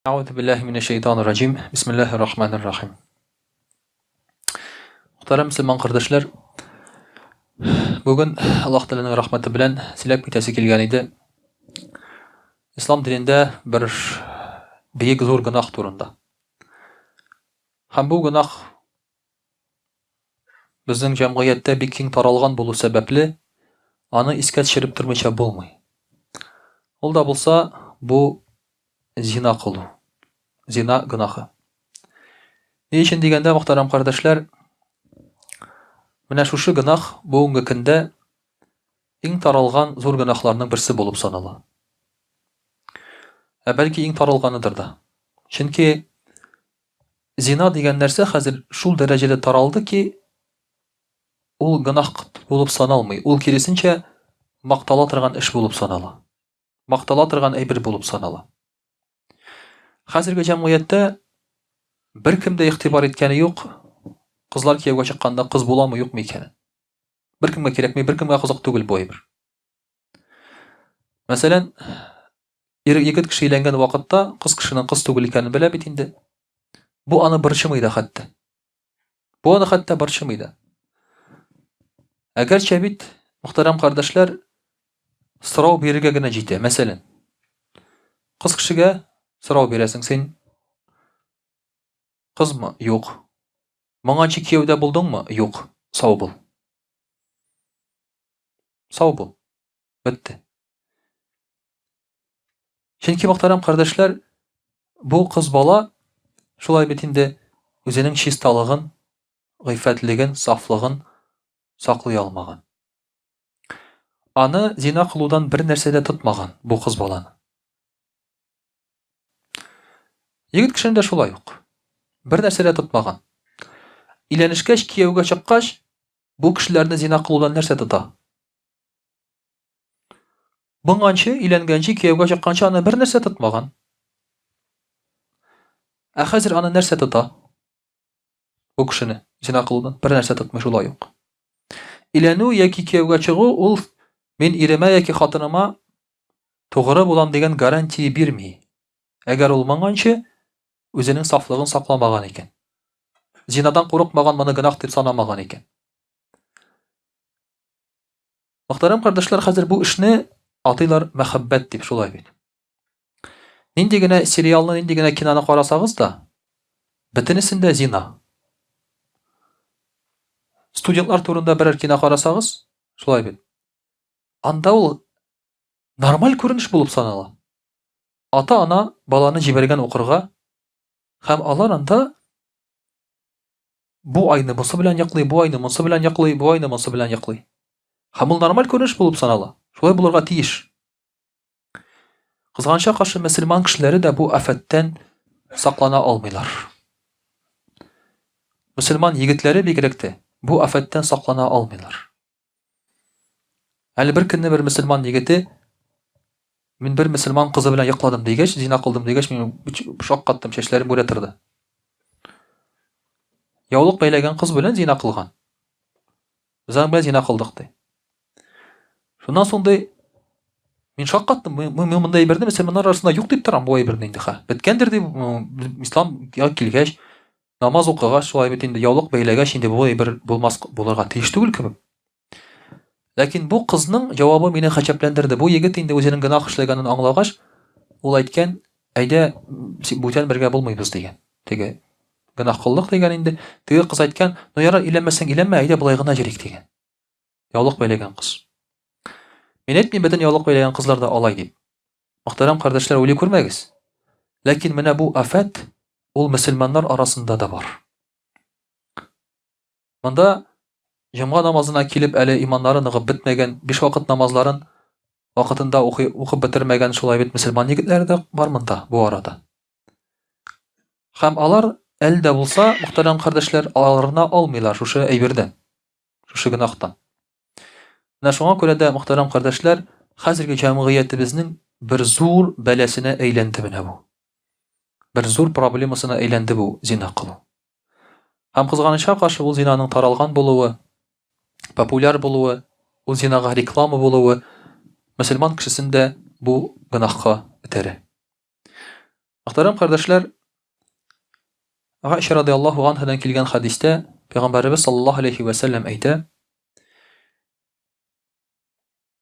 Ауду биллахи минешшейтанир раджим. Бисмиллахир-рахманир-рахим. Muhtaram Müslüman kardeşler, bugün Allah Teala'nın rahmeti bilen silap bitesi kelgen idi. İslam dininde bir büyük zor günah turunda. Hem bu günah bizning jamiyatda bek keng taralgan bolu sebepli аны искә төшереп тормыйча булмый. Ул да булса, бу зина кылу. Зина гынахы. Ни өчен дигәндә, мөхтәрәм кардәшләр, менә шушы гынах бүгенге көндә иң таралган зур гынахларның берсе булып санала. Бәлки иң таралганыдыр да. Чөнки зина дигән нәрсә хәзер шул дәрәҗәдә таралды ки, ул гынах булып саналмый. Ул киресенчә мактала торган эш булып санала. Мактала торган әйбер булып санала. Хәзерге җәмгыятьтә беркем дә игътибар иткәне юк. Кызлар кияүгә чыкканда кыз буламы юкмы икәнен. Беркемгә кирәкми, беркемгә кызык түгел бу әйбер. Мәсәлән, егет кеше өйләнгән вакытта кыз кешенең кыз түгел икәнен белә бит инде. Бу аны борчымый да хәтта. Бу аны хәтта борчымый да. Әгәрчә бит, мөхтәрәм кардәшләр, сорау бирергә генә җитә. Мәсәлән, кыз кешегә сорау бирәсең син. Кызмы? Юк. Моңанчы кияүдә булдыңмы? Юк. Сау бул. Сау бул. Бетте. Чөнки мөхтәрәм кардәшләр, бу кыз бала шулай бит инде үзенең чисталыгын, гыйффәтлеген, сафлыгын саклый алмаган. Аны зина кылудан бер нәрсә дә тотмаган бу кыз баланы. Егет кешенең дә шулай ук. Бер нәрсә дә тотмаган. Иләнешкәч, кияүгә чыккач, бу кешеләрне зина кылудан нәрсә тота? Буңанчы, иләнгәнче, кияүгә чыкканчы аны бер нәрсә тотмаган. Ә хәзер аны нәрсә тота? Бу кешене зина кылудан бер нәрсә тотмый шулай ук. Иләнү яки кияүгә чыгу ул мин иремә яки хатыныма тугры булам дигән гарантия бирми. Әгәр ул моңанчы үзенең сафлыгын сакламаган икән. Зинадан курыкмаган, моны гынах дип санамаган икән. Мөхтәрәм кардәшләр, хәзер бу эшне атыйлар мәхәббәт дип, шулай бит. Нинди генә сериалны, нинди генә киноны карасагыз да, бөтенесендә зина. Студентлар турында берәр кино карасагыз, шулай бит. Анда ул нормаль күренеш булып санала. Ата-ана баланы җибәргән укырга, һәм алар анда бу айны монсы белән яклый, бу айны монсы белән яклый, бу айны монсы белән яклый. Һәм ул нормаль күренеш булып санала. Шулай булырга тиеш. Кызганча каршы мөселман кешеләре дә бу афәттән саклана алмыйлар. Мөселман егетләре бигрәк тә бу афәттән саклана алмыйлар. Әле бер көнне бер мөселман егете, мин бер мөселман кызы белән якладым дигәч, зина кылдым дигәч, мин шаккаттым, чәчләрем бүрә торды. Яулык бәйләгән кыз белән зина кылган. Без аның белән зина кылдык ди. Шуннан соң ди, мин шаккаттым, мин мондай әйберне мөселманнар арасында юк дип торам, бу әйберне инде ха. Биткәндер ди, ислам килгәч, намаз укыгач, шулай бит инде яулык бәйләгәч, инде бу әйбер булмас булырга тиеш түгел кебек. Ләкин бу кызның җавабы мине гаҗәпләндерде. Бу егет инде үзенең гынах эшләгәнен аңлагач, ул әйткән, әйдә бүтән бергә булмыйбыз дигән. Теге гынах кылдык дигән инде. Теге кыз әйткән, "Ну ярар, иләнмәсәң иләнмә, әйдә болай гына җирик" дигән. Яулык бәйләгән кыз. Мин әйтмим, бөтен яулык бәйләгән кызлар да алай дип. Мөхтәрәм кардәшләр, уйлый күрмәгез. Ләкин менә бу афәт ул мөселманнар арасында да бар. Монда җомга намазына килеп әле иманнары ныгып бетмәгән, 5 вакыт намазларын вакытында укып бетермәгән шулай бит мөселман егетләре дә бар монда, бу арада. Һәм алар әле дә булса, мөхтәрәм кардәшләр, аларына алмыйлар шушы әйбердән, шушы гынахтан. Менә шуңа күрә дә, мөхтәрәм кардәшләр, хәзерге җәмгыятебезнең бер зур бәласенә әйләнде менә бу. Бер зур проблемасына әйләнде бу зина кылу. Һәм кызганычка каршы ул зинаның таралган булуы, популяр булуы, ул зинага реклама булуы мөселман кешесендә бу гынахка этәрә. Muhtaram kardeşler, Aisha radıyallahu anhadan kilgen hadiste Peygamberimiz sallallahu aleyhi ve sellem ayta: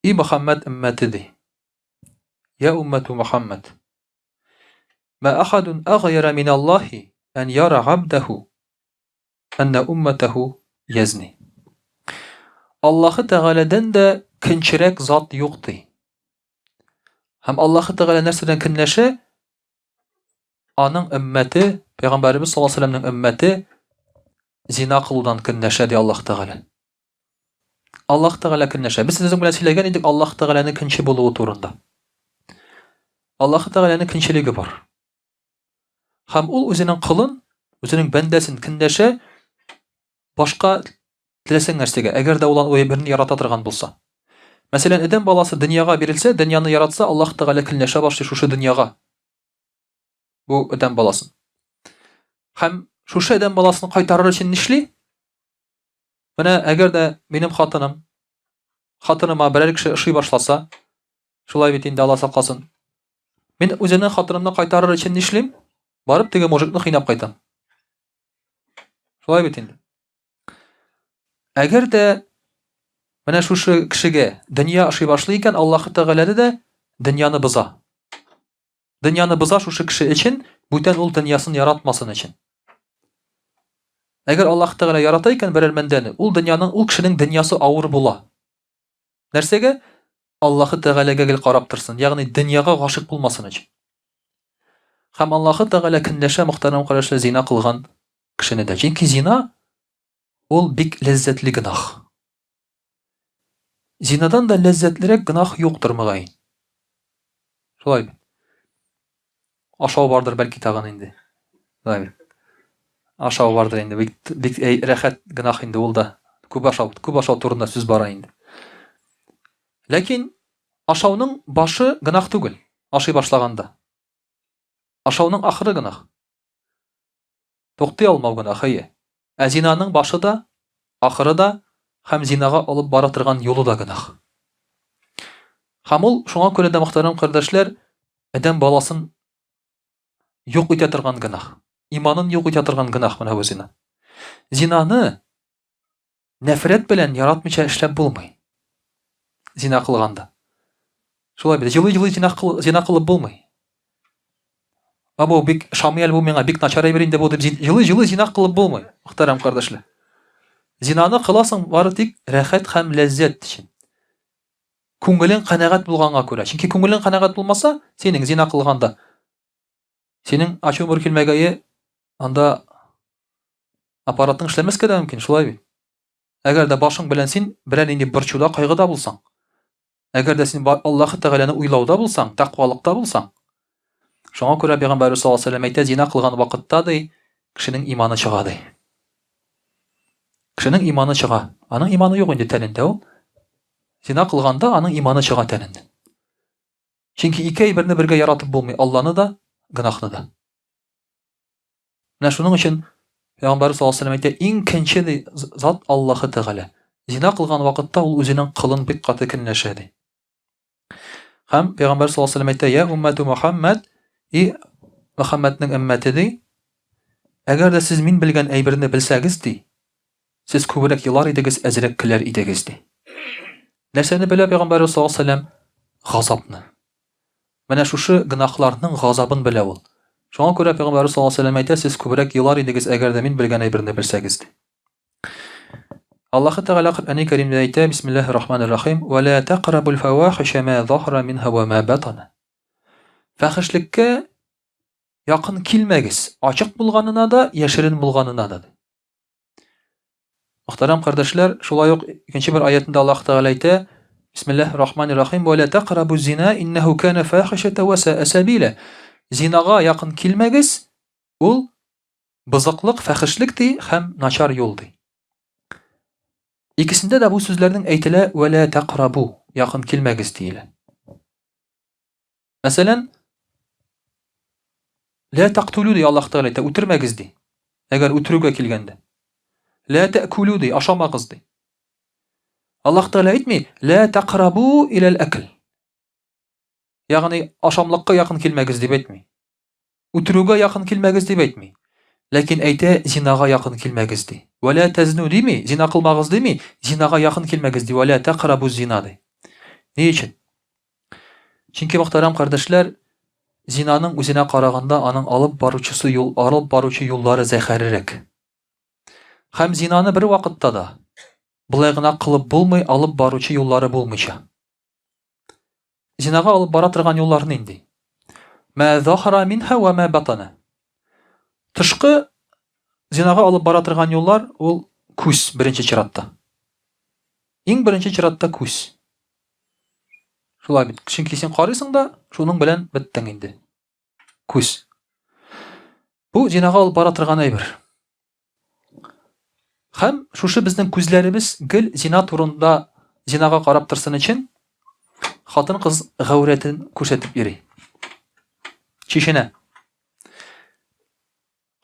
"İ Muhammed ümmetidir. Ya ümmetu Muhammed. Ma ahadun aghyara min Allahi en yara abdehu enne ummetehu yezni." Allah'ı Teala'dan da kinçirek zat yoktu. Hem Allah'ı Teala nerseden kinleşe? Anın ümmeti, Peygamberimiz sallallahu aleyhi ve sellem'nin ümmeti zina kılıdan kinleşe diye Allah Teala. Allah Teala kinleşe. Biz sizin bilen söylegen idik Allah Teala'nın kinçi buluğu turunda. Allah Teala'nın kinçiligi var. Hem ol özünün kılın, özünün bendesin kinleşe başka dilesen nersege. Eğer de olan o birini yaratatırgan bulsa. Mesela eden balası dünyaga verilse, dünyanı yaratsa Allah Teala kinleşe başlıyor şu dünyaga. Bu eden balasın. Hem şu eden balasını kaytarır için nişli? Bana eğer de benim hatınıma birer kişi ışığı başlasa, şulay bitinde Allah saklasın. Ben özünün hatırımdan kaytarır için nişlim? Barıp tege mojikni kıynap kaytam. Şulay bitinde. Eğer de bana şu kişige dünya ışığı başlayken Allah Teala'da da dünyanı bıza. Dünyanı bıza şu kişi için, bütün ol dünyasını yaratmasın için. Eğer Allah Teala yaratayken birer mendeni, ol kişinin dünyası ağır bula. Nersege? Allah'ı Teala'ga gel qarap tırsın. Yani dünyaga gaşık bulmasın için. Hem Allah'ı Teala kinleşe muhtaram kardeşler zina kılgan kişini de. Çünkü zina ol bik lezzetli günah. Zinadan da lezzetlirek günah yoktur mıgayın. Şolay mı? Aşağı vardır belki tağın indi. Şolay mı? Aşağı vardır indi. Bik rehat günah indi ol da. Küp aşağı turunda söz bara indi. Lakin aşağının başı günah tügül. Aşağı başlaganda. Aşağının ahırı günah. Toqtay almav günahı ye. Zinanın başı da, ahırı da, hem zinaga alıp baratırgan yolu da günah. Hem ol, şuna göre de muhtaram kardeşler, eden balasın yok itetirgan günah. İmanın yok itetirgan günah bana bu zina. Zinanı nefret bilen yaratmışa işlep bulmay. Zina kılganda. Şolay bir de yılı zina kılıp bulmay. Abo bik şamiyel bu mena bik naçaray berinde bu yılı zina kılıp bulmay. Muhtaram kardeşler. Zinanı kılasın var tik rahat hem lezzet için. Көңелең канагат булганга күрә. Чөнки көңелең канагат булмаса, синең зина кылганда синең ачу бер килмәгәе анда аппаратың эшләмәскә дә мөмкин, шулай бит. Әгәр дә башың белән син берәр инде борчуда, кайгыда булсаң, әгәр дә син Аллаһы Тәгаләне уйлауда булсаң, тақвалыкта булсаң, шуңа күрә Пәйгамбәр саллаллаһу алейһи ва сәлләм әйтә, зина кылган вакытта ди кешенең иманы чыга ди. Кешенең иманы чыга. Аның иманы юк инде тәнендә ул. Zina kılganda anın imanı çığa tənində. Çünki iki əybirni birgə yaratıb bulmay. Allah'ını da, günahını da. Mənə şunun üçün Peyğəmbər sallallahu əleyhi və səlləm in kinçili zat Allah'ı Teala. Zina kılgan vaqtda ol özünün qılın bik qatı kinləşədi. Həm Peyğəmbər sallallahu əleyhi və səlləm aytdı: "Ya ümmətü Muhammed, Muhammednin ümmetidir. Əgər də siz min bilgən əybirni bilsəgizdi, siz kübürək yılar idiniz, əzrək kilər idinizdi." Nərsəni belə Peyğəmbər sallallahu əleyhi və səlləm gazabını. Mənə şu günahlarının gazabını belə ol. Şuna görə Peyğəmbər sallallahu əleyhi və səlləm aytdı: "Siz kübürək yılar idiniz, əgər də min bilgən əybirni bilsəgizdi." Allah Teala Qur'an-ı Kerimdə aytdı: "Bismillahirrahmanirrahim. Və la taqrabul fawahişə ma zahara minha və ma batana." Fahişlikə yaxın kilməgiz, açıq bulğanına da, yaşırın bulğanına da. Muhtaram kardeşler, şulay yok ikinci bir ayetinde Allah Teala aytdı: "Bismillahirrahmanirrahim. Ve la taqrabu zina innehu kana fahişete ve sa'a sabila." Zinaga yakın kilmegiz, ul bızıklık, fahişlikti hem naçar yoldu. İkisinde de bu sözlerden aytile ve la taqrabu, yakın kilmegiz deyile. Mesela la taqtulu diye Allah Teala aytdı, ötürmegiz di. Eğer ötürüge kilgende. La ta'kulu di, aşamağız di. Allah Teala aytmay, la taqrabu ilal akl. Yani aşamlıkka yakın kilmegiz dip aytmay. үтерүгә якын килмәгез дип әйтми. Ләкин әйтә зинага якын килмәгез ди. Вәлә тәзну дими, зина кылмагыз дими, зинага якын килмәгез ди. Вәлә тaqrabu зина ди. Ни өчен? Чөнки мөхтәрәм кардәшләр, зинаның үзенә караганда аның алып баручы юллары зәһәррәк. Һәм зинаны бер вакытта да булай гына кылып булмый, алып баручы юллары булмыйча. Зинага алып бара торган юллар нинди? Ма захара минха ва ма батана. Тышкы зинага алып бара торган юллар ул күз беренче чиратта. Иң беренче чиратта күз. Шулай бит. Чөнки син карыйсың да, шуның белән биттең инде. Күз. Бу зинага алып бара торган әйбер. Һәм шушы безнең күзләребез гел зина турында зинага карап торсын өчен хатын кыз гәүрәтен күрсәтеп йөри. Чишенә.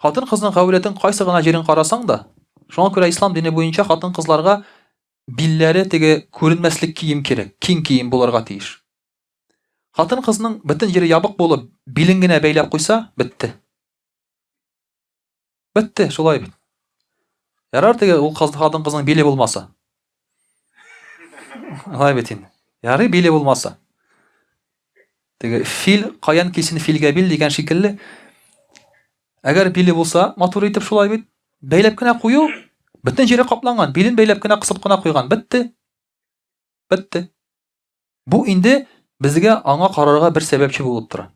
Хатын кызның гәүрәтен кайсы гына җирен карасаң да, шуңа күрә ислам дине буенча хатын кызларга билләре теге күренмәслек кием кирәк, киң кием булырга тиеш. Хатын кызның бөтен җире ябык булып, билен генә бәйләп куйса, бетте. Бетте, шулай бит. Ярар теге ул хатын кызның биле булмаса. Алай бит инде. Ярый биле булмаса. Теге фил каян кисен филгә бил дигән шикелле. Әгәр биле булса, матур итеп шулай бит, бәйләп кенә кую, бөтен җире капланган, билен бәйләп кенә кысып кына куйган, бетте. Бетте. Бу инде безгә аңа карарга бер сәбәпче булып тора.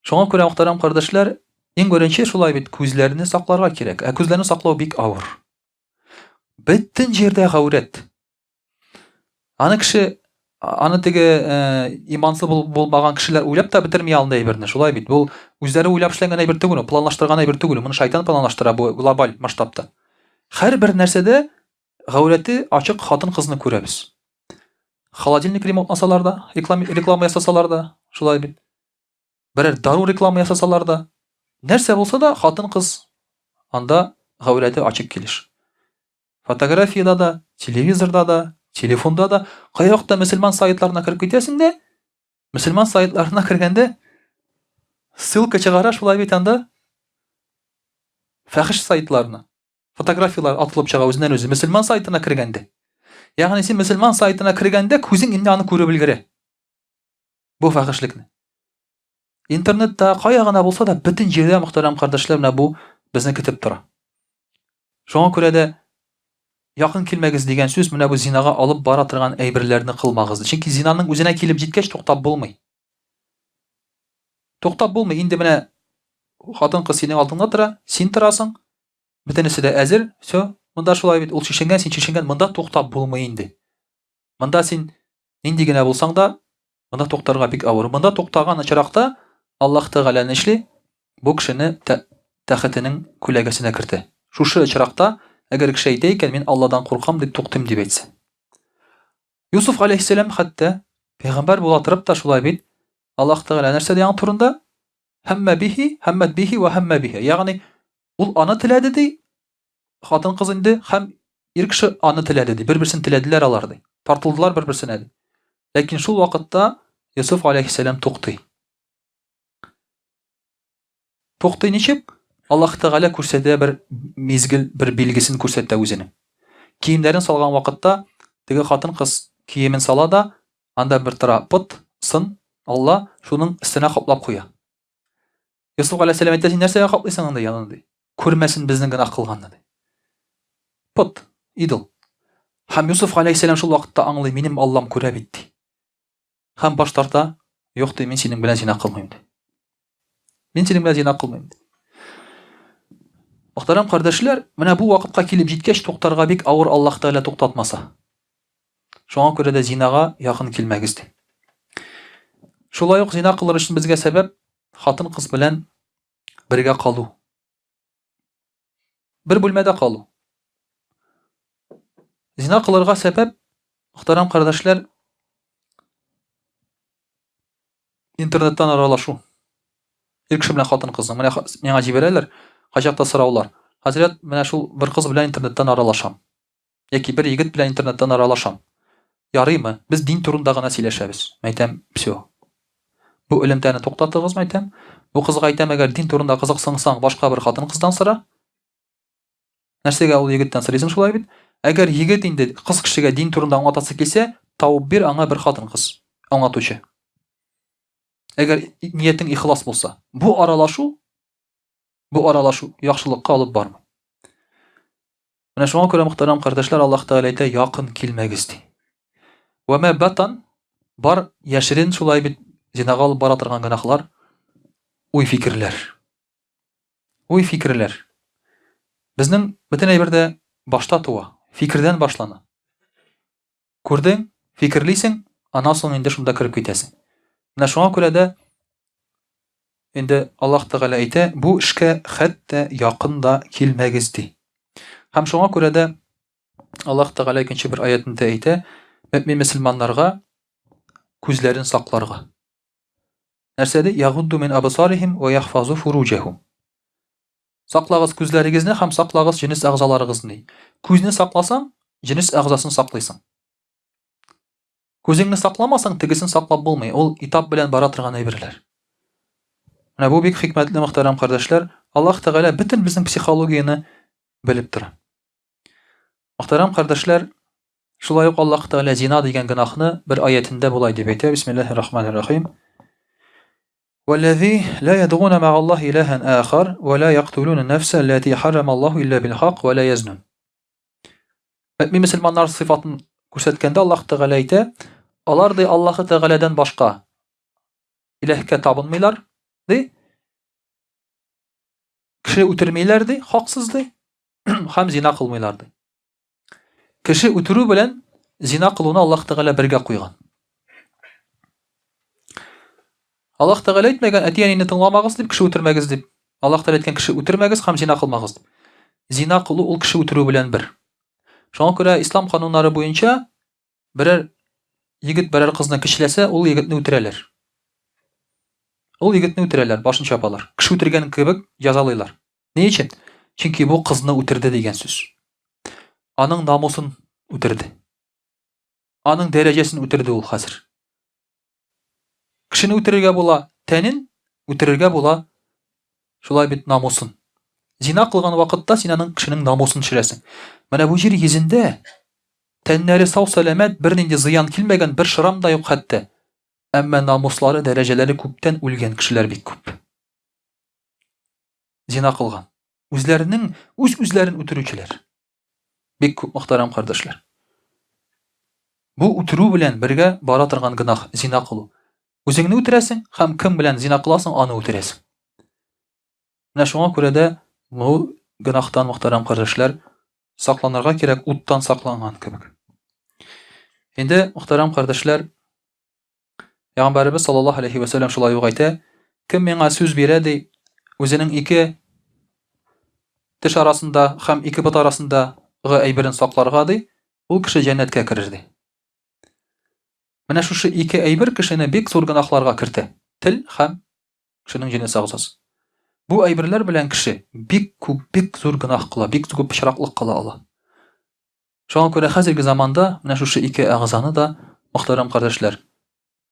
Шуңа күрә мөхтәрәм кардәшләр, иң беренче шулай бит күзләрне сакларга кирәк. Ә күзләрне саклау бик авыр. Бөтен җирдә гәүрәт. Аны теге имансыз булмаган кешеләр уйлап та битерми алды әйберне. Шулай бит. Бу үзләре уйлап эшләнгән әйбер түгел, планлаштырган әйбер түгел. Моны шайтан планлаштыра бу глобаль масштабта. Һәрбер нәрсәдә гәүрәте ачык хатын кызны күрәбез. Холодильник ремонтласалар да, реклама ясасалар да, шулай бит. Берәр дару реклама ясасалар да, нәрсә булса да хатын кыз анда гәүрәте ачык килеш. Фотографиядә да, телевизорда да, телефонда да, кайвакта мөселман сайтларына кирип китәсең дә, мөселман сайтларына кергәндә ссылка чыгара шулай бит анда фәхиш сайтларына. Фотографиялар атылып чыга үзеннән-үзе мөселман сайтына кергәндә. Ягъни син мөселман сайтына кергәндә күзең инде аны күреп өлгерә. Бу фәхишлекне. Интернетта кая гына булса да бөтен җирдә мөхтәрәм кардәшләр менә бу безне көтеп тора. Шуңа күрә дә якын килмәгез дигән сүз менә бу зинага алып бара торган әйберләрне кылмагыз. Чөнки зинаның үзенә килеп җиткәч туктап булмый. Туктап булмый. Инде менә хатын кыз синең алдыңда тора, син торасың. Бөтенесе дә әзер. Всё, монда шулай бит. Ул чишенгән, син чишенгән, монда туктап булмый инде. Монда син нинди генә булсаң да, монда туктарга бик авыр. Монда туктаган очракта Аллаһ Тәгалә нишли? Бу кешене тәхетенең күләгәсенә кертә. Шушы очракта әгәр кеше әйтә икән, мин Алладан куркам дип туктым дип әйтсә. Юсуф алейһиссалам хәтта пәйгамбәр була торып та шулай бит. Аллаһ Тәгалә нәрсә дигән турында? Хамма бихи, хаммат бихи ва хамма бихи. Ягъни ул аны теләде ди, хатын кыз инде һәм ир кеше аны теләде ди. Бер-берсен теләделәр алар ди. Тартылдылар бер-берсенә ди. Ләкин шул вакытта Юсуф алейһиссалам туктый. Туктый ничек? Аллаһ Тәгалә күрсәтә бер мизгел, бер билгесен күрсәтә үзенең. Киемнәрен салган вакытта теге хатын кыз киемен сала да, анда бер тора пот, сын, Алла шуның өстенә каплап куя. Юсуф алейһиссалам әйтә, син нәрсәгә каплыйсың анда янын ди. Күрмәсен безнең генә кылганны ди. Пот, идол. Һәм Юсуф алейһиссалам шул вакытта аңлый, минем Аллам күрә бит ди. Һәм баш тарта, юк ди, мин синең белән зина кылмыйм ди. Мин синең белән зина кылмыйм ди. Мөхтәрәм кардәшләр, менә бу вакытка килеп җиткәч туктарга бик авыр Аллаһ Тәгалә туктатмаса. Шуңа күрә дә зинага якын килмәгез ди. Шулай ук зина кылыр өчен безгә сәбәп хатын кыз белән бергә калу. Бер бүлмәдә калу. Зина кылырга сәбәп, мөхтәрәм кардәшләр, интернеттан аралашу. Ир кеше белән хатын кызның менә миңа җибәрәләр, качакта сораулар. Хәзрәт, менә шул бер кыз белән интернеттан аралашам. Яки бер егет белән интернеттан аралашам. Ярыймы? Без дин турында гына сөйләшәбез. Мәйтәм, всё. Бу элемтәне туктатыгызмы әйтәм. Бу кызга әйтәм, әгәр дин турында кызыксынсаң, башка бер хатын-кыздан сора. Нәрсәгә ул егеттән сорыйсың шулай бит? Әгәр егет инде кыз кешегә дин турында аңлатасы килсә, табып бир аңа бер хатын-кыз аңлатучы. Әгәр ниятең ихлас булса, бу аралашу яхшылыкка алып бармый. Менә шуңа күрә мөхтәрәм кардәшләр, Аллаһ Тәгалә әйтә, якын килмәгез ди. Ва ма батан, бар яшерен шулай бит зинага алып бара торган гөнаһлар, уй-фикерләр. Уй-фикерләр. Безнең бөтен әйбердә башта туа, фикердән башлана. Күрдең, фикерлисең, аннан соң инде шунда кирип китәсең. Менә шуңа күрә дә инде Аллаһ Тәгалә әйтә, бу эшкә хәтта якын да килмәгез ди. Һәм шуңа күрә дә Аллаһ Тәгалә икенче бер аятында әйтә, мөмин мөселманнарга күзләрен сакларга. Нәрсәдә? Ягудду мин абсарихим ва яхфазу фуружахум. Саклагыз күзләрегезне һәм саклагыз җинес әгъзаларыгызны. Күзне сакласаң, җинес әгъзасын саклыйсың. Күзеңне сакламасаң, тегесен саклап булмый. Ул этап белән бара торган әйберләр. Менә бу бик хикмәтле мөхтәрәм кардәшләр, Аллаһ Тәгалә бөтен безнең психологияны белеп тора. Мөхтәрәм кардәшләр, шулай ук Аллаһ Тәгалә зина дигән гөнаһны бер аятында булай дип әйтә. Бисмиллаһир-рахманир-рахим. والذي لا يدعون مع الله إلها آخر ولا يقتلون النفس التي حرم الله إلا بالحق ولا يزنون. Мөмин мөселманнар сыйфатын күрсәткәндә Аллаһ Тәгалә әйтә, алар ди Аллаһ Тәгаләдән башка иләһкә табынмыйлар, ди. Кеше үтермиләр ди, хаксыз ди, һәм зина кылмыйлар ди. Кеше үтерү белән зина кылуны Аллаһ Тәгалә бергә куйган. Аллаһ Тәгалә әйтмәгән, әти-әнине тыңламагыз дип, кеше үтермәгез дип. Аллаһ Тәгалә әйткән, кеше үтермәгез һәм зина кылмагыз дип. Зина кылу ул кеше үтерү белән бер. Шуңа күрә ислам кануннары буенча берәр егет берәр кызны кичләсә, ул егетне үтерәләр. Ул егетне үтерәләр, башын чапалар. Кеше үтергән кебек язалыйлар. Ни өчен? Чөнки бу кызны үтерде дигән сүз. Аның намусын үтерде. Аның дәрәҗәсен үтерде ул хәзер. Кешене үтерергә була тәнен, үтерергә була шулай бит намусын. Зина кылган вакытта син аның кешенең намусын төшерәсең. Менә бу җир йөзендә тәннәре сау-сәламәт, бернинди зыян килмәгән бер шырам да юк хәтта. Әмма намуслары, дәрәҗәләре күптән үлгән кешеләр бик күп. Зина кылган. Үзләрен үтерүчеләр. Бик күп мөхтәрәм кардәшләр. Бу үтерү белән бергә бара торган гынах зина кылу. Үзеңне үтерәсең һәм кем белән зина кыласың, аны үтерәсең. Менә шуңа күрә дә бу гынахтан мөхтәрәм кардәшләр сакланырга кирәк, уттан сакланган кебек. Инде мөхтәрәм кардәшләр, Пәйгамбәрбез саллаллаһу алейхи ва саллям шулай ук әйтә, кем миңа сүз бирә ди, үзенең ике теш арасында һәм ике бот арасындагы әйберен сакларга ди, ул кеше җәннәткә керер ди. Менә шушы ике әйбер кешене бик зур гынахларга кертә. Тел һәм кешенең җинес әгъзасы. Бу әйберләр белән кеше бик зур гынах кыла, бик күп пычраклык кыла ала. Шуңа күрә хәзерге заманда менә шушы ике әгъзаны да мөхтәрәм кардәшләр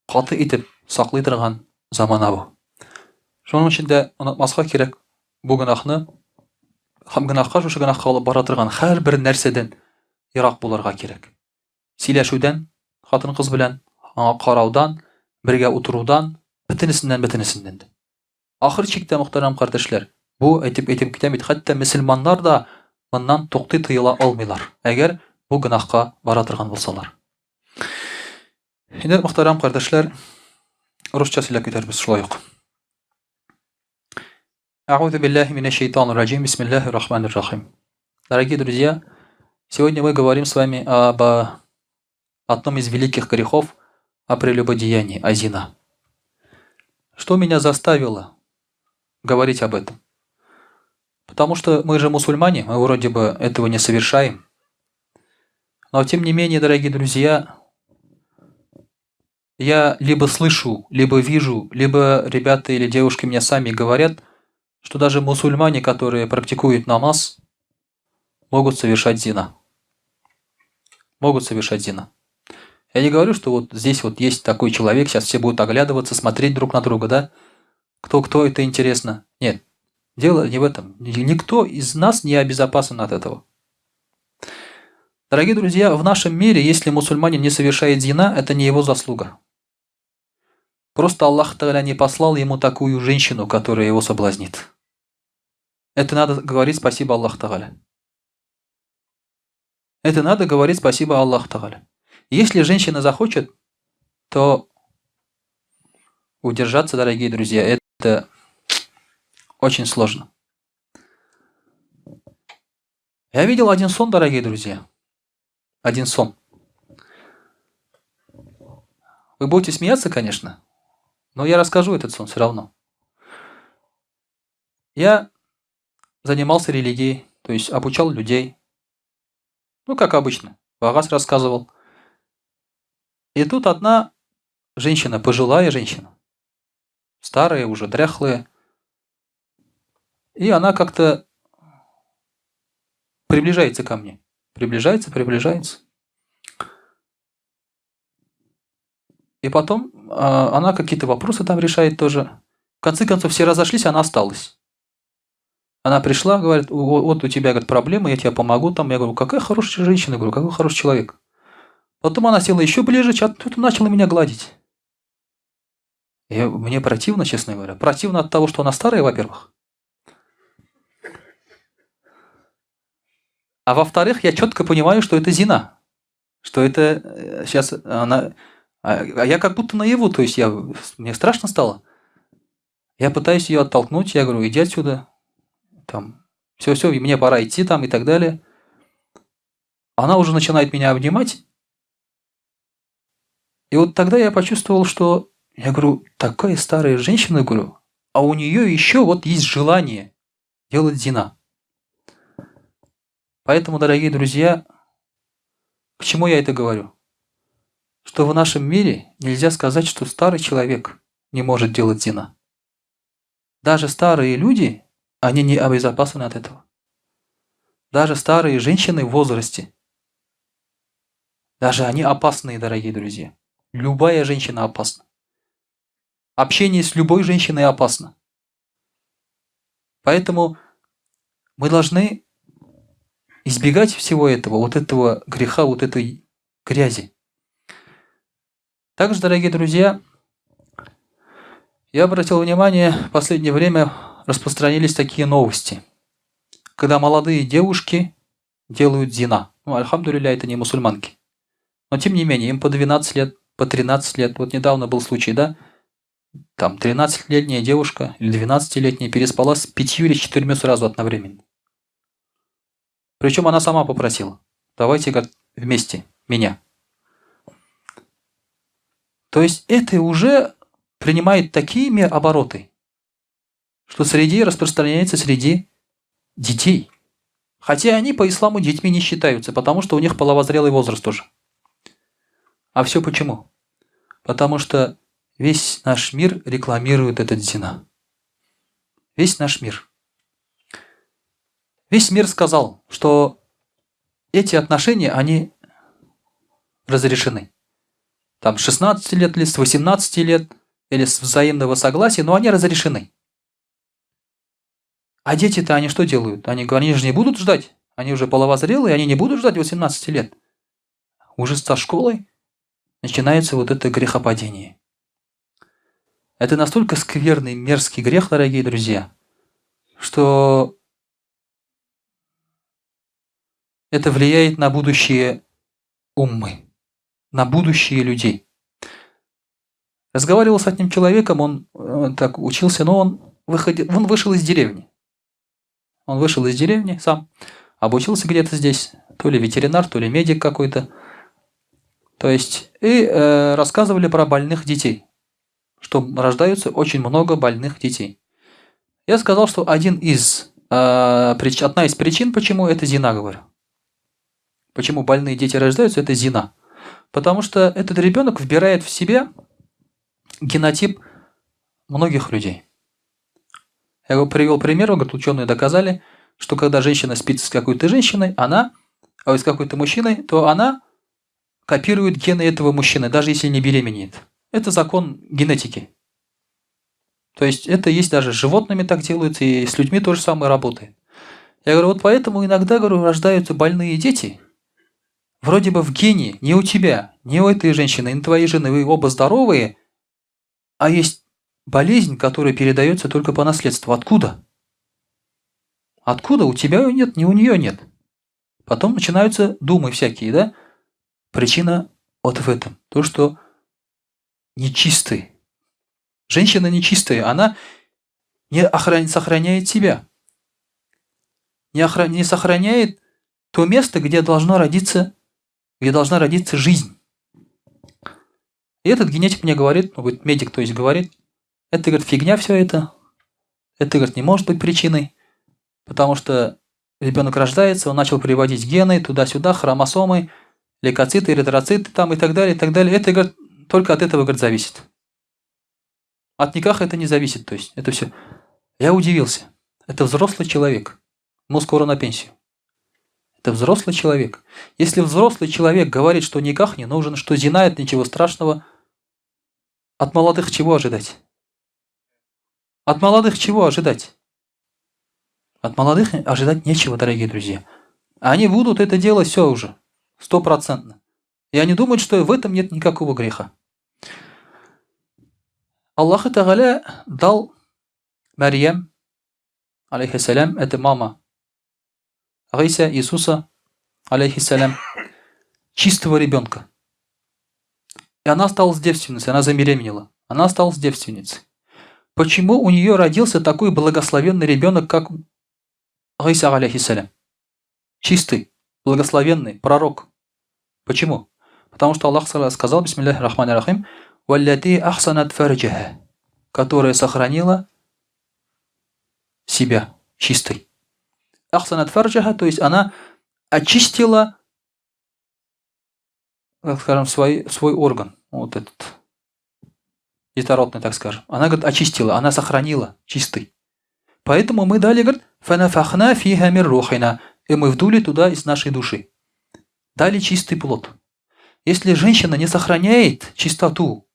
каты итеп саклый торган замана бу. Шуның өчен дә онытмаска кирәк бу гынахны һәм гынахка шушы гынахка алып бара торган һәрбер нәрсәдән ерак булырга кирәк. Сөйләшүдән, хатын-кыз белән аңа караудан, бергә утырудан, бөтенесеннән. Ахыр чиктә мөхтәрәм кардәшләр, бу әйтеп китәм бит, хәтта мөселманнар да моннан туктый тыела алмыйлар, әгәр бу гынахка бара торган булсалар. Инде мөхтәрәм кардәшләр, русча сөйләп китәрбез шулай ук. А'удhu billahi минаш шайтанир раджим. Бисмиллаһир-рахманир-рахим. Дорогие друзья, сегодня мы говорим с вами об одном из великих грехов, о прелюбодеянии, о зина. Что меня заставило говорить об этом? Потому что мы же мусульмане, мы вроде бы этого не совершаем. Но тем не менее, дорогие друзья, я либо слышу, либо вижу, либо ребята или девушки мне сами говорят, что даже мусульмане, которые практикуют намаз, могут совершать зина. Я не говорю, что вот здесь вот есть такой человек, сейчас все будут оглядываться, смотреть друг на друга, да? Кто это интересно. Нет, дело не в этом. Никто из нас не обезопасен от этого. Дорогие друзья, в нашем мире, если мусульманин не совершает зина, это не его заслуга. Просто Аллах Тааля не послал ему такую женщину, которая его соблазнит. Это надо говорить спасибо Аллаху Тааля. Это надо говорить спасибо Аллаху Тааля. Если женщина захочет, то удержаться, дорогие друзья, это очень сложно. Я видел один сон, дорогие друзья. Один сон. Вы будете смеяться, конечно, но я расскажу этот сон все равно. Я занимался религией, то есть обучал людей. Ну, как обычно, вагаз рассказывал. И тут одна женщина, пожилая женщина, старая уже, дряхлая, и она как-то приближается ко мне. Приближается. И потом она какие-то вопросы там решает тоже. В конце концов, все разошлись, она осталась. Она пришла, говорит, вот у тебя, говорит, проблемы, я тебе помогу. Там я говорю, какая хорошая женщина, говорю, какой хороший человек. Потом она села еще ближе, что-то начала меня гладить. Мне противно, честно говоря. Противно от того, что она старая, во-первых. А во-вторых, я четко понимаю, что это зина. Что это сейчас она... А я как будто наяву, то есть мне страшно стало. Я пытаюсь ее оттолкнуть, я говорю, иди отсюда. Там, все, мне пора идти там и так далее. Она уже начинает меня обнимать. И вот тогда я почувствовал, что, я говорю, такая старая женщина, говорю, а у нее еще вот есть желание делать зина. Поэтому, дорогие друзья, к чему я это говорю? Что в нашем мире нельзя сказать, что старый человек не может делать зина. Даже старые люди, они не обезопасены от этого. Даже старые женщины в возрасте, даже они опасные, дорогие друзья. Любая женщина опасна. Общение с любой женщиной опасно. Поэтому мы должны избегать всего этого, вот этого греха, вот этой грязи. Также, дорогие друзья, я обратил внимание, в последнее время распространились такие новости, когда молодые девушки делают зина. Ну, альхамдулилля, это не мусульманки. Но тем не менее, им по 12 лет, по 13 лет. Вот недавно был случай, да? Там 13-летняя девушка или 12-летняя переспала с 5 или 4 сразу одновременно. Причем она сама попросила. Давайте, говорит, вместе, меня. То есть это уже принимает такие обороты, что распространяется среди детей. Хотя они по исламу детьми не считаются, потому что у них половозрелый возраст тоже. А все почему? Потому что весь наш мир рекламирует этот зина. Весь наш мир. Весь мир сказал, что эти отношения, они разрешены. Там с 16 лет или с 18 лет, или с взаимного согласия, но они разрешены. А дети-то они что делают? Они же не будут ждать. Они уже половозрелые, они не будут ждать 18 лет. Уже со школой начинается вот это грехопадение. Это настолько скверный, мерзкий грех, дорогие друзья, что это влияет на будущее уммы, на будущее людей. Разговаривал с одним человеком, он так учился, но он вышел из деревни. Он вышел из деревни сам, обучился где-то здесь, то ли ветеринар, то ли медик какой-то. То есть, и рассказывали про больных детей, что рождаются очень много больных детей. Я сказал, что одна из причин, почему это зина, говорю. Почему больные дети рождаются, это зина. Потому что этот ребенок вбирает в себя генотип многих людей. Я привел пример, говорит, ученые доказали, что когда женщина спит с какой-то женщиной, с какой-то мужчиной, то она копирует гены этого мужчины, даже если не беременеет. Это закон генетики. То есть это есть даже с животными так делается, и с людьми то же самое работает. Я говорю, вот поэтому иногда, говорю, рождаются больные дети. Вроде бы в гене не у тебя, не у этой женщины, не у твоей жены, вы оба здоровые, а есть болезнь, которая передается только по наследству. Откуда? Откуда? У тебя ее нет, ни у нее нет. Потом начинаются думы всякие, да? Причина вот в этом. То, что нечистый. Женщина нечистая, она не сохраняет себя. Не сохраняет то место, где должна родиться жизнь. И этот генетик мне говорит, медик, то есть говорит, это, говорит, фигня все это. Это, говорит, не может быть причиной, потому что ребенок рождается, он начал переводить гены туда-сюда, хромосомы, лейкоциты, эритроциты там и так далее, и так далее. Это, говорит, только от этого, говорит, зависит. От никаха это не зависит, то есть это все. Я удивился. Это взрослый человек. Ему скоро на пенсию. Это взрослый человек. Если взрослый человек говорит, что никах не нужен, что зина – это ничего страшного, от молодых чего ожидать? От молодых чего ожидать? От молодых ожидать нечего, дорогие друзья. Они будут это делать все уже, 100%. И они думают, что в этом нет никакого греха. Аллах Тааля дал Марьям, алейхиссалям, это мама Иса, Иисуса, алейхиссалям, чистого ребенка. И она осталась девственницей, она забеременела. Она осталась девственницей. Почему у нее родился такой благословенный ребенок, как Иса, алейхиссалям? Чистый, благословенный, пророк. Почему? Потому что Аллах сказал, бисмиллахи рахмани рахим, «Валлати ахсанат фарджаха», которая сохранила себя чистой. Ахсанат фарджаха, то есть она очистила, так скажем, свой орган, вот этот, детородный, так скажем. Она, говорит, очистила, она сохранила чистый. Поэтому мы дали, говорит, «Фанафахна фиха мир рухина», и мы вдули туда из нашей души. Дали чистый плод. Если женщина не сохраняет чистоту,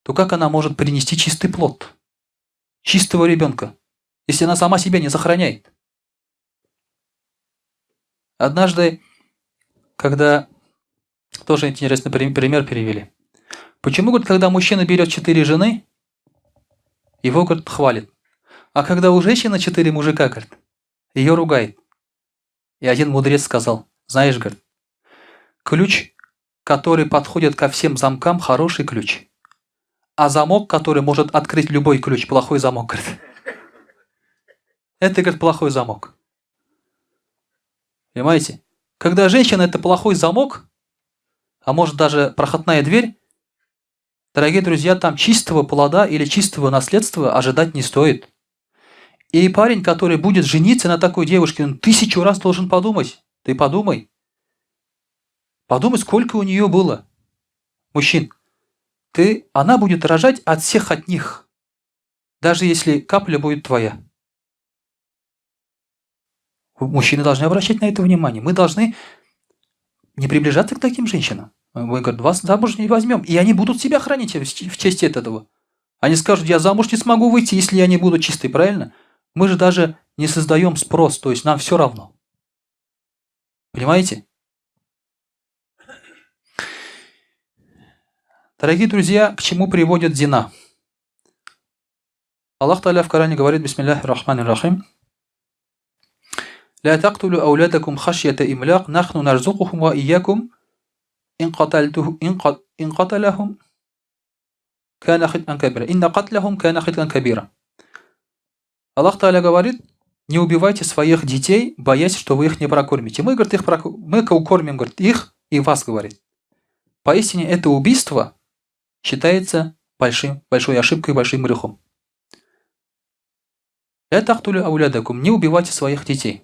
то как она может принести чистый плод? Чистого ребенка, если она сама себя не сохраняет? Однажды, когда тоже интересный пример перевели. Почему, говорит, когда мужчина берет 4 жены, его, говорит, хвалит. А когда у женщины 4 мужика, говорит, ее ругает. И один мудрец сказал, знаешь, говорит, ключ, который подходит ко всем замкам, хороший ключ. А замок, который может открыть любой ключ, плохой замок, говорит. Это, говорит, плохой замок. Понимаете? Когда женщина это плохой замок, а может даже проходная дверь, дорогие друзья, там чистого плода или чистого наследства ожидать не стоит. И парень, который будет жениться на такой девушке, он 1000 раз должен подумать. Ты подумай. Подумай, сколько у нее было мужчин. Она будет рожать от всех от них, даже если капля будет твоя. Мужчины должны обращать на это внимание. Мы должны не приближаться к таким женщинам. Мы говорим, вас замуж не возьмем. И они будут себя хранить в честь этого. Они скажут, я замуж не смогу выйти, если я не буду чистой, правильно? Мы же даже не создаем спрос, то есть нам все равно. Понимаете? Дорогие друзья, к чему приводит зина? Аллах Тааля в Коране говорит, бисмиллахи рахмани рахим, «Ля тактулю ауладакум хашьята имляк, нахну нарзукухум ва иякум, ин каталахум кана хитан кабира, инна катлахум кана хитан кабира». Аллах Тааля говорит, не убивайте своих детей, боясь, что вы их не прокормите. Мы, говорит, мы укормим, говорит, их и вас, говорит. Поистине это убийство считается большой ошибкой, большим грехом. «Ля тактулю аулядакум», не убивайте своих детей.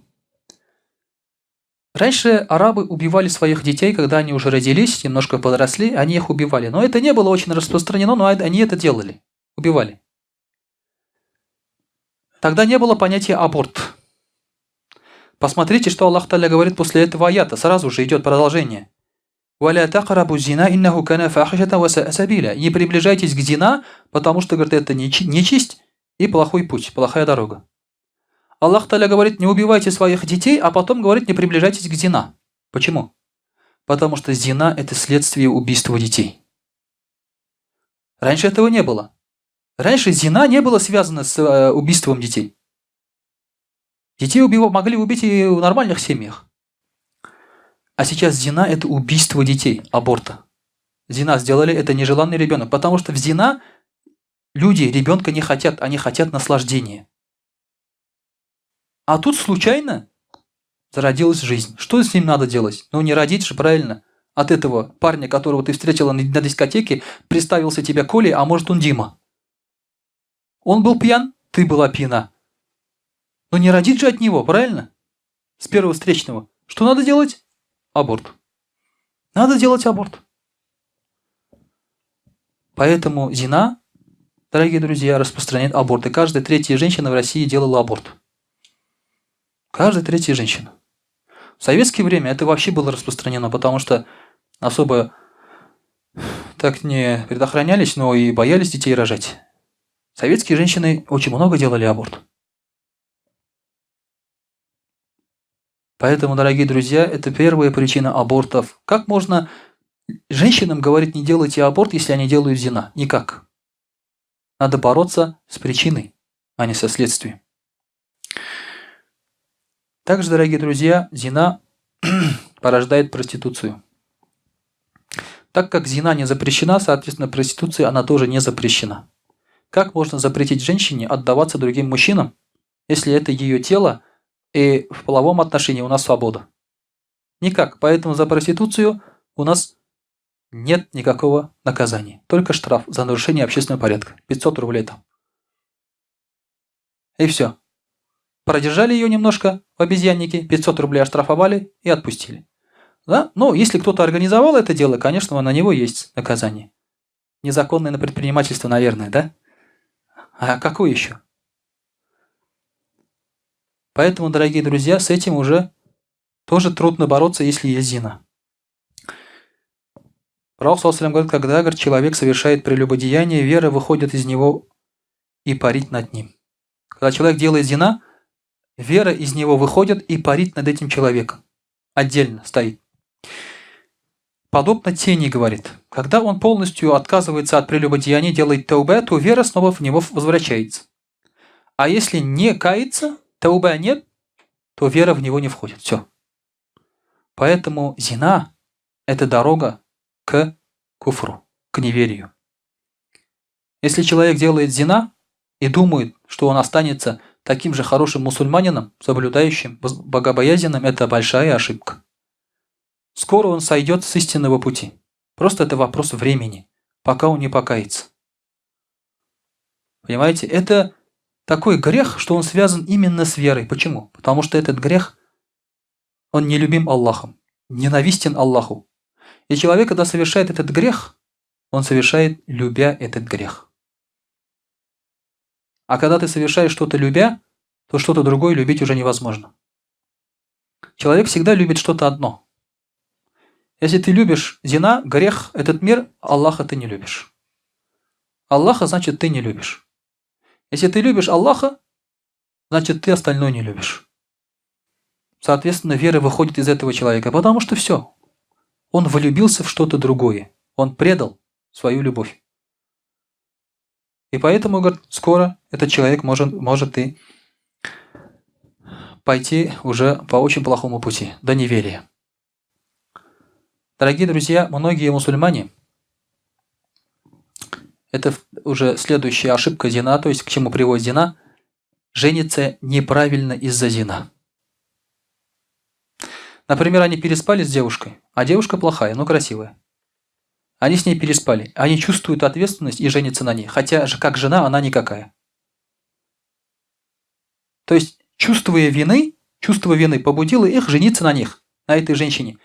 Раньше арабы убивали своих детей, когда они уже родились, немножко подросли, они их убивали. Но это не было очень распространено, но они это делали. Убивали. Тогда не было понятия аборт. Посмотрите, что Аллах Тааля говорит после этого аята. Сразу же идет продолжение. «Валя тақрабу зина иннаху кана фахишата ва саа сабиля». Не приближайтесь к зина, потому что, говорит, это нечисть и плохой путь, плохая дорога. Аллах Та'аля говорит, не убивайте своих детей, а потом говорит, не приближайтесь к зина. Почему? Потому что зина – это следствие убийства детей. Раньше этого не было. Раньше зина не было связано с убийством детей. Детей могли убить и в нормальных семьях. А сейчас зина – это убийство детей, аборта. Зина сделали – это нежеланный ребенок, потому что в зина люди ребенка не хотят, они хотят наслаждения. А тут случайно зародилась жизнь. Что с ним надо делать? Ну не родить же, правильно. От этого парня, которого ты встретила на дискотеке, представился тебе Колей, а может он Дима. Он был пьян, ты была пьяна. Но не родить же от него, правильно? С первого встречного. Что надо делать? Аборт. Надо делать аборт. Поэтому зина, дорогие друзья, распространяет аборты. Каждая третья женщина в России делала аборт. Каждая третья женщина. В советское время это вообще было распространено, потому что особо так не предохранялись, но и боялись детей рожать. Советские женщины очень много делали аборт. Поэтому, дорогие друзья, это первая причина абортов. Как можно женщинам говорить, не делайте аборт, если они делают зина? Никак. Надо бороться с причиной, а не со следствием. Также, дорогие друзья, зина порождает проституцию. Так как зина не запрещена, соответственно, проституция она тоже не запрещена. Как можно запретить женщине отдаваться другим мужчинам, если это ее тело, и в половом отношении у нас свобода? Никак. Поэтому за проституцию у нас нет никакого наказания. Только штраф за нарушение общественного порядка. 500 рублей там. И все. Продержали ее немножко в обезьяннике, 500 рублей оштрафовали и отпустили. Да? Но если кто-то организовал это дело, конечно, на него есть наказание. Незаконное на предпринимательство, наверное, да? А какое еще? Поэтому, дорогие друзья, с этим уже тоже трудно бороться, если есть зина. Пророк ﷺ говорит, когда человек совершает прелюбодеяние, вера выходит из него и парит над ним. Когда человек делает зина, вера из него выходит и парит над этим человеком. Отдельно стоит. Подобно тени, говорит. Когда он полностью отказывается от прелюбодеяния, делает таубе, то вера снова в него возвращается. А если не кается, таубе нет, то вера в него не входит. Все. Поэтому зина – это дорога к куфру, к неверию. Если человек делает зина и думает, что он останется таким же хорошим мусульманином, соблюдающим, богобоязненным, это большая ошибка. Скоро он сойдет с истинного пути. Просто это вопрос времени, пока он не покается. Понимаете, это такой грех, что он связан именно с верой. Почему? Потому что этот грех, он нелюбим Аллахом, ненавистен Аллаху. И человек, когда совершает этот грех, он совершает, любя этот грех. А когда ты совершаешь что-то любя, то что-то другое любить уже невозможно. Человек всегда любит что-то одно. Если ты любишь зина, грех, этот мир, Аллаха ты не любишь. Аллаха, значит, ты не любишь. Если ты любишь Аллаха, значит, ты остальное не любишь. Соответственно, вера выходит из этого человека, потому что все. Он влюбился в что-то другое. Он предал свою любовь. И поэтому, говорит, скоро этот человек может и пойти уже по очень плохому пути, до неверия. Дорогие друзья, многие мусульмане, это уже следующая ошибка зина, то есть к чему приводит зина, женятся неправильно из-за зина. Например, они переспали с девушкой, а девушка плохая, но красивая. Они с ней переспали, они чувствуют ответственность и женятся на ней, хотя же как жена она никакая. То есть чувство вины побудило их жениться на них, на этой женщине.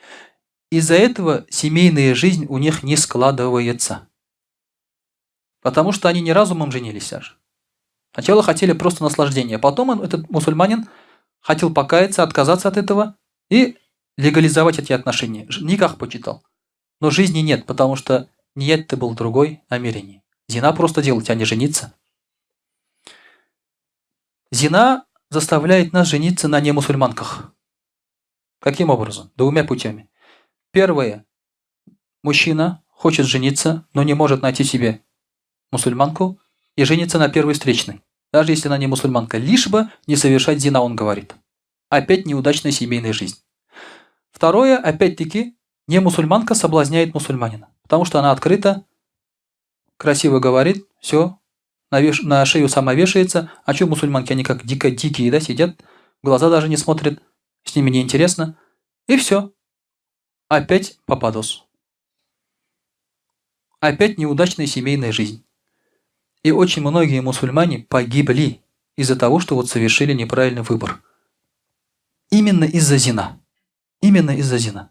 Из-за этого семейная жизнь у них не складывается. Потому что они не разумом женились даже. Сначала хотели просто наслаждения. Потом этот мусульманин хотел покаяться, отказаться от этого и легализовать эти отношения. Никах почитал. но жизни нет, потому что ниет-то был другой, намерение. Зина просто делать, а не жениться. Зина заставляет нас жениться на немусульманках. Каким образом? Двумя путями. Первое. Мужчина хочет жениться, но не может найти себе мусульманку и женится на первой встречной. Даже если она не мусульманка. Лишь бы не совершать зина, он говорит. Опять неудачная семейная жизнь. Второе, опять-таки, не мусульманка соблазняет мусульманина. Потому что она открыто, красиво говорит, все, на шею сама вешается. А что мусульманки, они как дикие, да, сидят, в глаза даже не смотрят, с ними неинтересно. И все. Опять попадос. Опять неудачная семейная жизнь. И очень многие мусульмане погибли из-за того, что вот совершили неправильный выбор. Именно из-за зина. Именно из-за зина.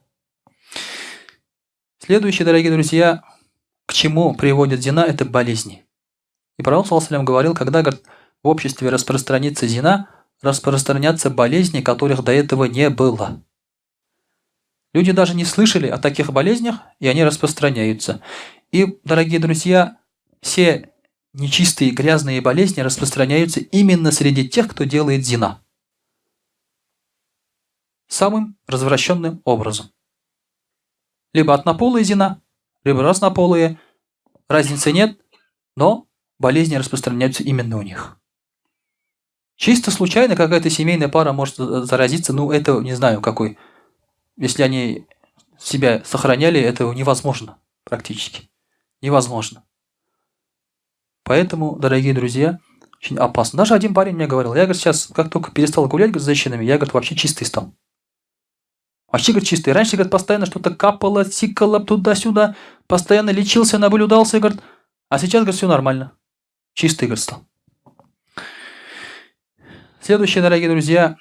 Следующее, дорогие друзья, к чему приводит зина, это болезни. И пророк ﷺ говорил, когда, говорит, в обществе распространится зина, распространятся болезни, которых до этого не было. Люди даже не слышали о таких болезнях, и они распространяются. И, дорогие друзья, все нечистые грязные болезни распространяются именно среди тех, кто делает зина. Самым развращенным образом. Либо однополые зина, либо разнополые. Разницы нет, но болезни распространяются именно у них. Чисто случайно какая-то семейная пара может заразиться, ну это не знаю какой. Если они себя сохраняли, это невозможно практически. Невозможно. Поэтому, дорогие друзья, очень опасно. Даже один парень мне говорил, я, говорит, сейчас как только перестал гулять, говорит, с женщинами, я, говорит, вообще чистый стал. Вообще, говорит, чистый. Раньше, говорит, постоянно что-то капало, сикало туда-сюда, постоянно лечился, наблюдался, говорит, а сейчас, говорит, все нормально. Чистый, говорит, стал. Следующее, дорогие друзья,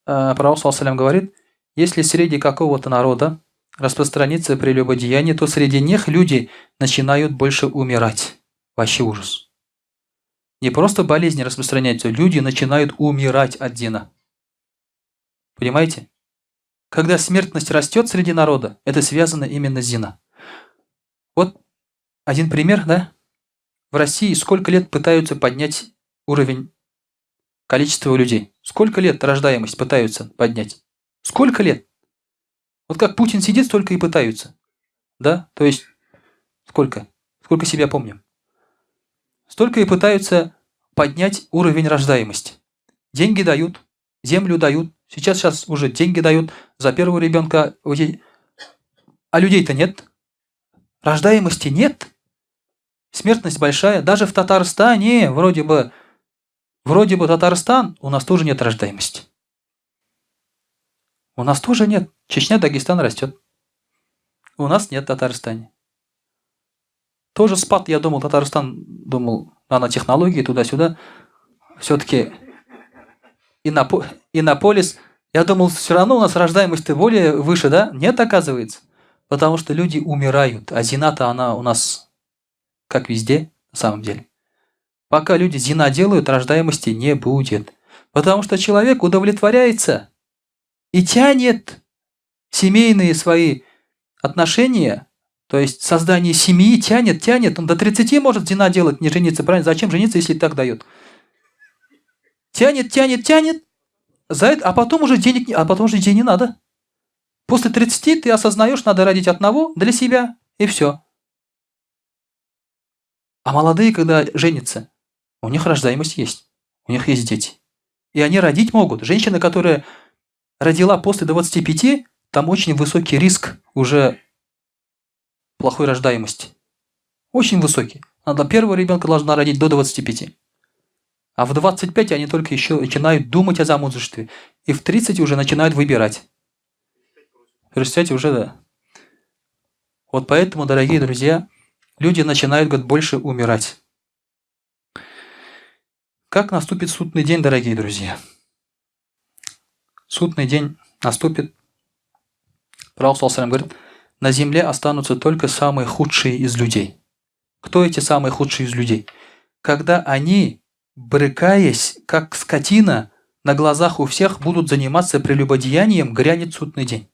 пророк ﷺ говорит, если среди какого-то народа распространится прелюбодеяние, то среди них люди начинают больше умирать. Вообще ужас. Не просто болезни распространяются, люди начинают умирать от зина. Понимаете? Когда смертность растет среди народа, это связано именно с зина. Вот один пример, да? В России сколько лет пытаются поднять уровень количества людей? Сколько лет рождаемость пытаются поднять? Сколько лет? Вот как Путин сидит, столько и пытаются. Да? То есть, сколько? Сколько себя помним? Столько и пытаются поднять уровень рождаемости. Деньги дают, землю дают. Сейчас уже деньги дают за первого ребенка. А людей-то нет. Рождаемости нет. Смертность большая. Даже в Татарстане, вроде бы Татарстан, у нас тоже нет рождаемости. У нас тоже нет. Чечня, Дагестан растет. У нас нет в Татарстане. Тоже спад, я думал, Татарстан, нанотехнологии, туда-сюда. Все-таки Иннополис. Я думал, все равно у нас рождаемость-то более выше, да? Нет, оказывается. Потому что люди умирают. А зина-то она у нас, как везде, на самом деле. Пока люди зина делают, рождаемости не будет. Потому что человек удовлетворяется и тянет семейные свои отношения, то есть создание семьи тянет. Он до 30 может зина делать, не жениться, правильно? Зачем жениться, если так дает? Тянет. За это, а потом уже денег не надо. После 30 ты осознаешь, надо родить одного для себя, и все. А молодые, когда женятся, у них рождаемость есть, у них есть дети. И они родить могут. Женщина, которая родила после 25, там очень высокий риск уже плохой рождаемости. Очень высокий. Она первого ребенка должна родить до 25. А в 25 они только еще начинают думать о замужестве. И в 30 уже начинают выбирать. В 35 уже, да. Вот поэтому, дорогие друзья, люди начинают, говорят, больше умирать. Как наступит судный день, дорогие друзья? Судный день наступит. Пророк ﷺ говорит, на земле останутся только самые худшие из людей. Кто эти самые худшие из людей? Когда они, брыкаясь, как скотина, на глазах у всех будут заниматься прелюбодеянием, грянет судный день.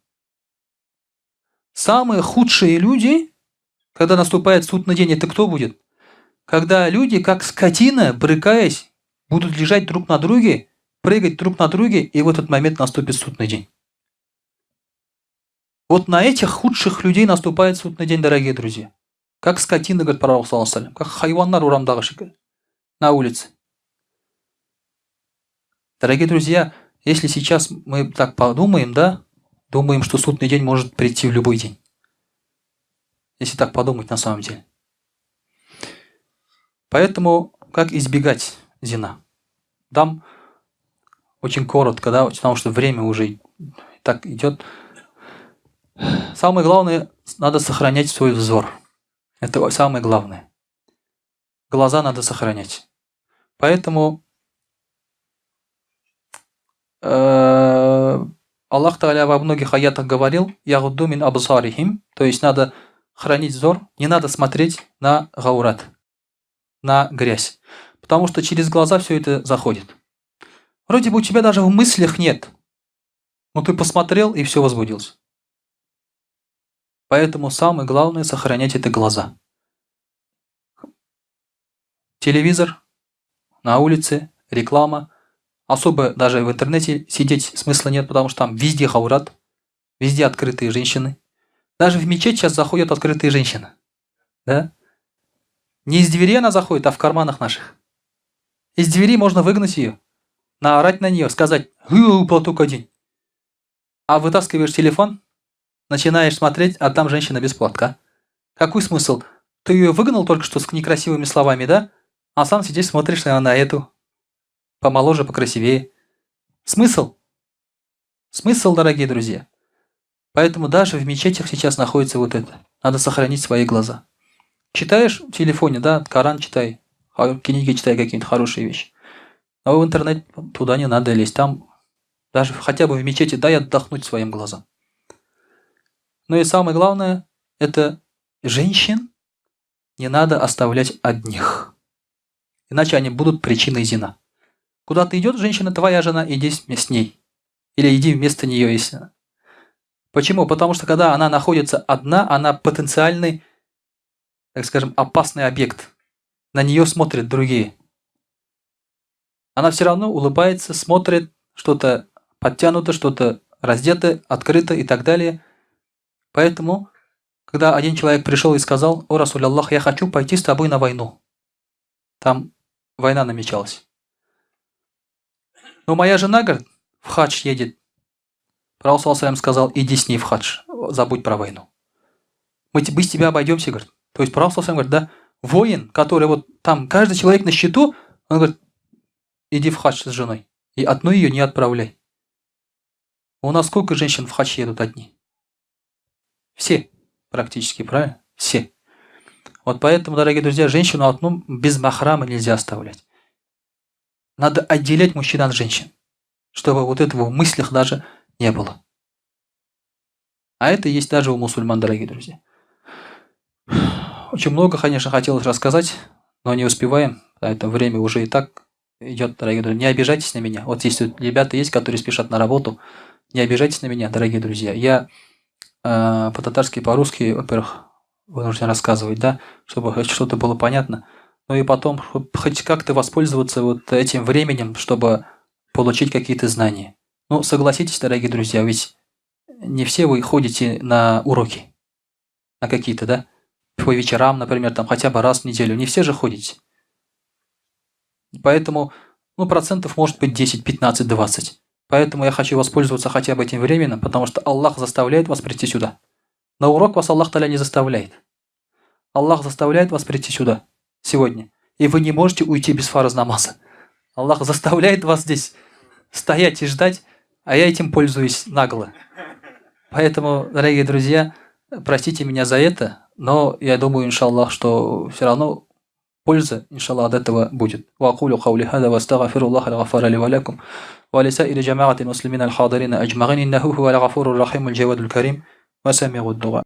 Самые худшие люди, когда наступает судный день, это кто будет? Когда люди, как скотина, брыкаясь, будут лежать друг на друге, прыгать друг на друге, и в этот момент наступит судный день. Вот на этих худших людей наступает судный день, дорогие друзья. Как скотина, говорит пророк, саллаллаху алейхи ва саллям, как хайваннар урамдағы шекелі, на улице. Дорогие друзья, если сейчас мы так подумаем, да, думаем, что судный день может прийти в любой день. Если так подумать на самом деле. Поэтому, как избегать зина? Дам очень коротко, да, потому что время уже так идет. Самое главное, надо сохранять свой взор. Это самое главное. Глаза надо сохранять. Поэтому Аллах Тааля во многих аятах говорил: «Ягудду мин абсарихим», то есть надо хранить взор, не надо смотреть на гаурат, на грязь. Потому что через глаза все это заходит. Вроде бы у тебя даже в мыслях нет, но ты посмотрел и все возбудился. Поэтому самое главное сохранять это глаза. Телевизор, на улице, реклама. Особо даже в интернете сидеть смысла нет, потому что там везде хаурат, везде открытые женщины. Даже в мечеть сейчас заходят открытые женщины. Да? Не из двери она заходит, а в карманах наших. Из двери можно выгнать ее, наорать на нее, сказать: платок одень. А вытаскиваешь телефон, начинаешь смотреть, а там женщина без платка. Какой смысл? Ты ее выгнал только что с некрасивыми словами, да? А сам сидишь, смотришь на эту. Помоложе, покрасивее. Смысл? Смысл, дорогие друзья. Поэтому даже в мечетях сейчас находится вот это. Надо сохранить свои глаза. Читаешь в телефоне, да, Коран читай, книги читай, какие-нибудь хорошие вещи. Но в интернет туда не надо лезть. Там даже хотя бы в мечети дай отдохнуть своим глазам. Ну и самое главное, это женщин не надо оставлять одних. Иначе они будут причиной зина. Куда ты идет, женщина, твоя жена, иди с ней. Или иди вместо нее, если. Почему? Потому что когда она находится одна, она потенциальный, так скажем, опасный объект. На нее смотрят другие. Она все равно улыбается, смотрит, что-то подтянуто, что-то раздето, открыто и так далее. Поэтому, когда один человек пришел и сказал: «О, Расуль Аллах, я хочу пойти с тобой на войну». Там война намечалась. Но моя жена, говорит, в хадж едет. Пророк саллаллаху алейхи ва саллям сказал: иди с ней в хадж, забудь про войну. Мы с тебя обойдемся, говорит. То есть пророк саллаллаху алейхи ва саллям говорит, да, воин, который вот там, каждый человек на счету, он говорит: иди в хадж с женой. И одну ее не отправляй. У нас сколько женщин в хадж едут одни? Все практически, правильно? Все. Вот поэтому, дорогие друзья, женщину одну без махрама нельзя оставлять. Надо отделять мужчин от женщин, чтобы вот этого в мыслях даже не было. А это есть даже у мусульман, дорогие друзья. Очень много, конечно, хотелось рассказать, но не успеваем. Это время уже и так идет, дорогие друзья. Не обижайтесь на меня. Вот если ребята есть, которые спешат на работу, не обижайтесь на меня, дорогие друзья. Я по-татарски, по-русски, во-первых, вынужден рассказывать, да, чтобы хоть что-то было понятно. Ну и потом хоть как-то воспользоваться вот этим временем, чтобы получить какие-то знания. Ну, согласитесь, дорогие друзья, ведь не все вы ходите на уроки, на какие-то, да, по вечерам, например, там хотя бы раз в неделю. Не все же ходите. Поэтому, ну, процентов может быть 10, 15, 20. Поэтому я хочу воспользоваться хотя бы этим временем, потому что Аллах заставляет вас прийти сюда. На урок вас Аллах Та'аля не заставляет. Аллах заставляет вас прийти сюда сегодня. И вы не можете уйти без фарз намаза. Аллах заставляет вас здесь стоять и ждать, а я этим пользуюсь нагло. Поэтому, дорогие друзья, простите меня за это, но я думаю, иншаллах, что все равно польза, иншаллах, от этого будет. وأقول قولي هذا وأستغفر الله الغفار لي ولكم ولسائر جماعة المسلمين الحاضرين أجمعين إنه هو الغفور الرحيم الجواد الكريم وسميع الدعاء.